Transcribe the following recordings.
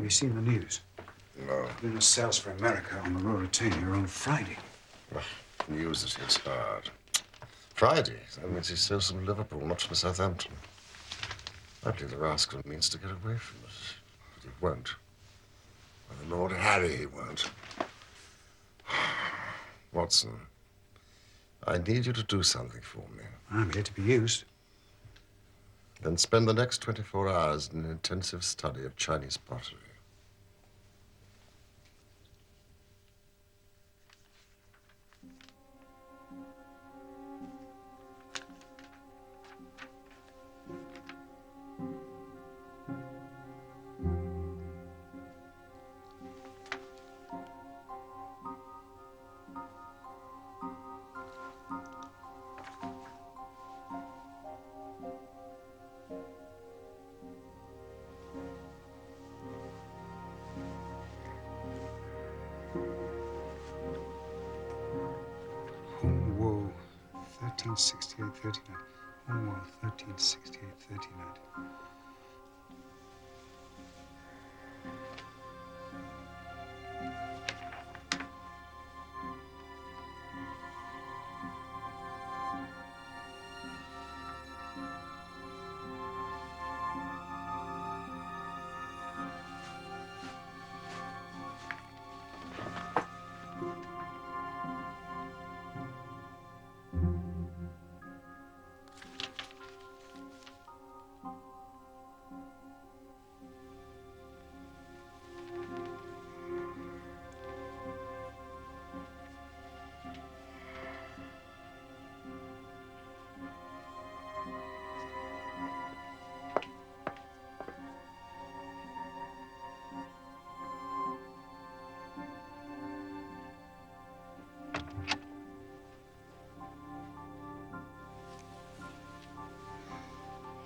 you seen the news? No. Lunar sails for America on the Ruritania on Friday. Oh, news that hits hard. Friday? That means he sails from Liverpool, not from Southampton. I believe the rascal means to get away from us. But he won't. By the Lord Harry, he won't. Watson, I need you to do something for me. I'm here to be used. Then spend the next 24 hours in an intensive study of Chinese pottery. Home War, 1368-39. Home War, 1368-39.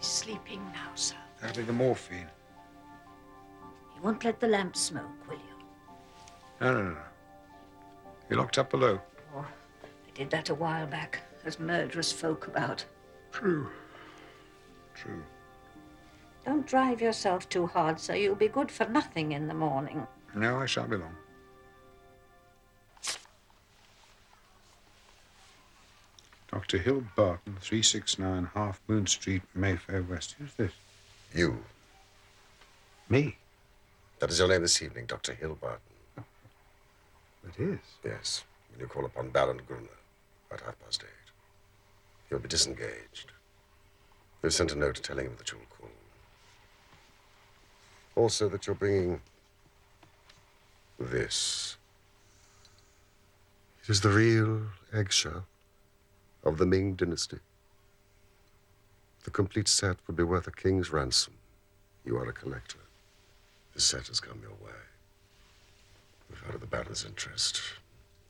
He's sleeping now, sir. That'll be the morphine. You won't let the lamp smoke, will you? No. You're locked up below. Oh, they did that a while back. There's murderous folk about. True. Don't drive yourself too hard, sir. You'll be good for nothing in the morning. No, I shan't be long. Dr. Hill Barton, 369 Half Moon Street, Mayfair West. Who's this? You. Me? That is your name this evening, Dr. Hilbarton. It is? Yes, when you call upon Baron Gruner at 8:30. He'll be disengaged. We've sent a note telling him that you'll call. Also that you're bringing this. It is the real eggshell of the Ming dynasty. The complete set would be worth a king's ransom. You are a collector. The set has come your way. We've heard of the Baron's interest.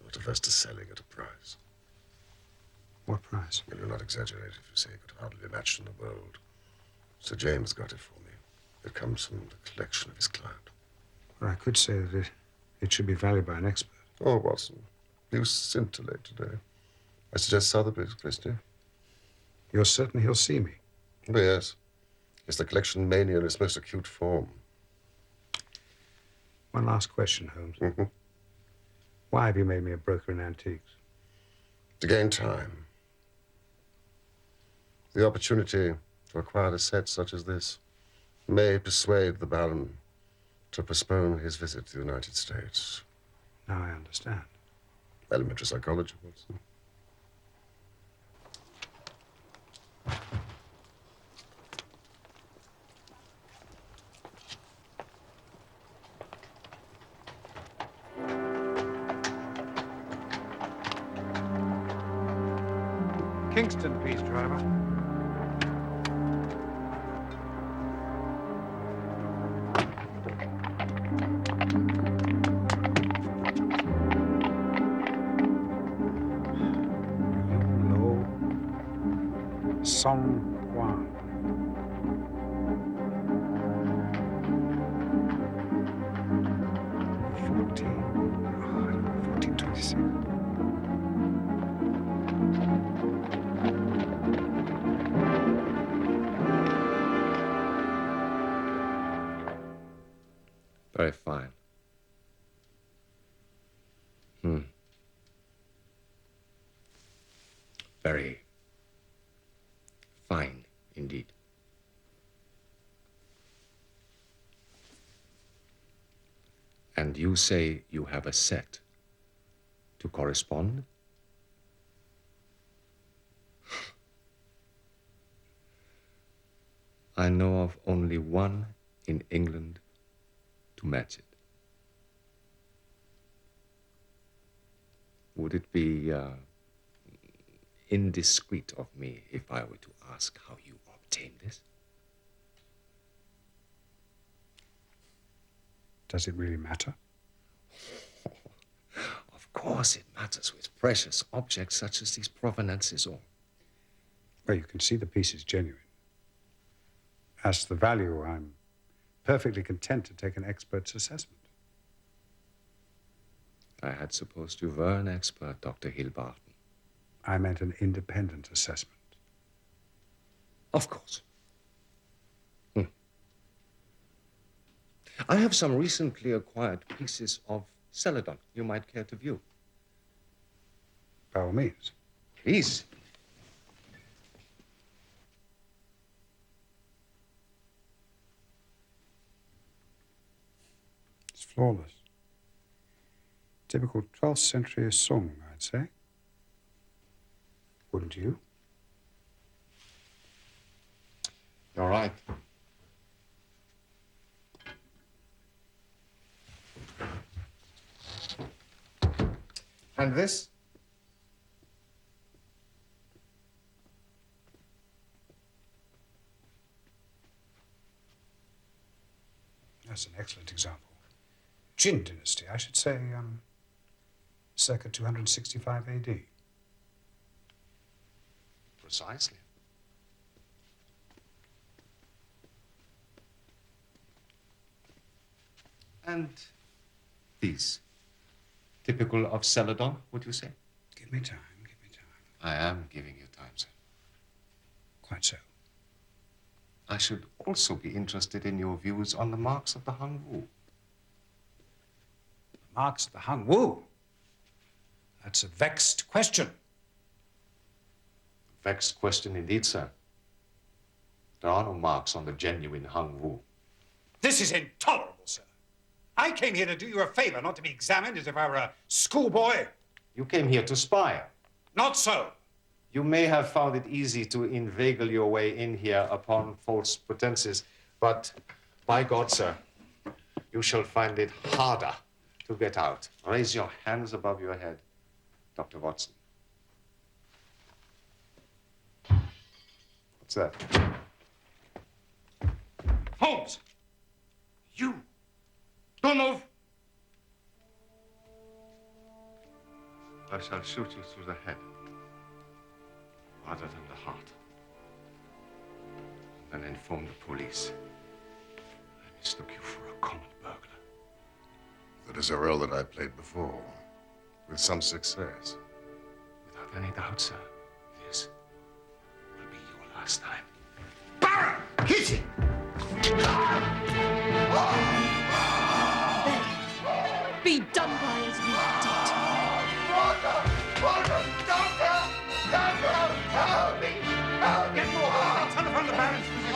Not averse to selling at a price. What price? Well, you're not exaggerating if you say it could hardly be matched in the world. Sir James got it for me. It comes from the collection of his client. Well, I could say that it should be valued by an expert. Oh, Watson, you scintillate today. I suggest Sotheby's, Christie. You're certain he'll see me? Oh, yes. It's the collection mania in its most acute form. One last question, Holmes. Mm-hmm. Why have you made me a broker in antiques? To gain time. The opportunity to acquire a set such as this may persuade the Baron to postpone his visit to the United States. Now I understand. Elementary psychology, Watson. Kingston, please, driver. Low. Song Quan. Oh, 1426. Very fine. Very fine indeed. And you say you have a set to correspond? I know of only one in England to match it. Would it be indiscreet of me if I were to ask how you obtained this? Does it really matter? Of course it matters with precious objects such as these provenances or... Well, you can see the piece is genuine. As to the value, I'm perfectly content to take an expert's assessment. I had supposed you were an expert, Dr. Hill-Barton. I meant an independent assessment. Of course. I have some recently acquired pieces of celadon you might care to view. By all means. Please. It's flawless. Typical 12th century song, I'd say. Wouldn't you? You're right. And this? That's an excellent example. Jin dynasty, I should say, circa 265 AD. Precisely. And these? Typical of celadon, would you say? Give me time, give me time. I am giving you time, sir. Quite so. I should also be interested in your views on the marks of the Hung Wu. The marks of the Hung Wu? That's a vexed question. Vexed question indeed, sir. There are no marks on the genuine Hung Wu. This is intolerable, sir. I came here to do you a favor, not to be examined as if I were a schoolboy. You came here to spy. Not so. You may have found it easy to inveigle your way in here upon false pretenses, but by God, sir, you shall find it harder to get out. Raise your hands above your head, Dr. Watson. What's that? Holmes! You! Don't move! I shall shoot you through the head, rather than the heart. Then inform the police. I mistook you for a common burglar. That is a role that I played before, with some success. Without any doubt, sir, this will be your last time. Baron! Hit him! Be done by as we did. Help me! Help! Get more! I'll telephone the Baron's physician.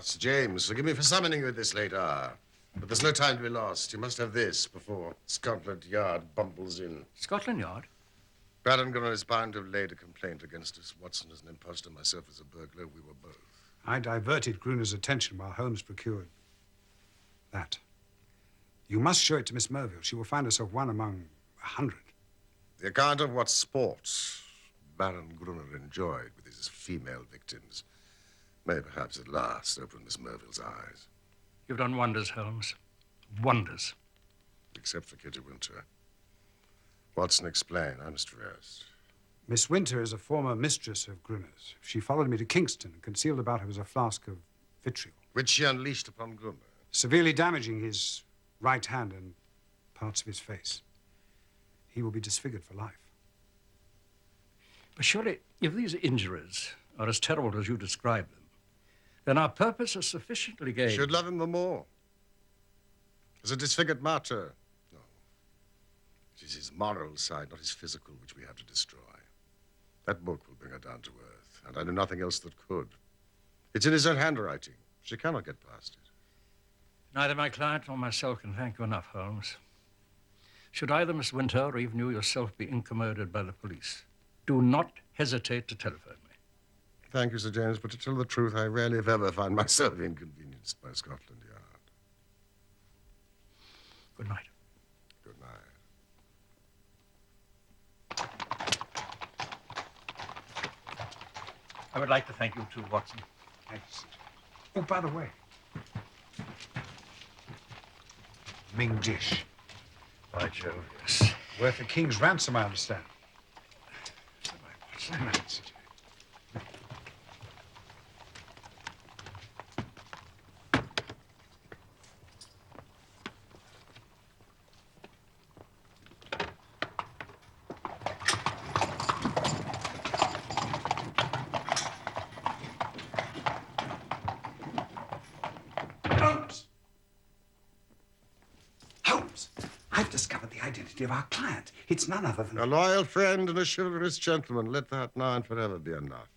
Sir James, forgive me for summoning you at this late hour. But there's no time to be lost. You must have this before Scotland Yard bumbles in. Scotland Yard? Baron Gunnar is bound to have laid a complaint against us. Watson as an impostor, myself as a burglar. We were both. I diverted Gruner's attention while Holmes procured that. You must show it to Miss Merville. She will find herself one among 100. The account of what sports Baron Gruner enjoyed with his female victims may perhaps at last open Miss Merville's eyes. You've done wonders, Holmes. Wonders. Except for Kitty Winter. Watson, explain. I must rest. Miss Winter is a former mistress of Gruner's. She followed me to Kingston and concealed about her was a flask of vitriol, Which she unleashed upon Gruner. severely damaging his right hand and parts of his face. He will be disfigured for life. But surely, if these injuries are as terrible as you describe them, then our purpose is sufficiently gained. Should love him the more. As a disfigured martyr. No. It is his moral side, not his physical, which we have to destroy. That book will bring her down to earth, and I know nothing else that could. It's in his own handwriting. She cannot get past it. Neither my client nor myself can thank you enough, Holmes. Should either Miss Winter or even you yourself be incommoded by the police, do not hesitate to telephone me. Thank you, Sir James, but to tell the truth, I rarely if ever find myself inconvenienced by Scotland Yard. Good night. Good night. I would like to thank you too, Watson. Thanks. Oh, by the way, Ming dish. By Jove, yes. Worth a king's ransom, I understand. Good night, Watson. Holmes! Holmes! I've discovered the identity of our client. It's none other than... A loyal friend and a chivalrous gentleman. Let that now and forever be enough.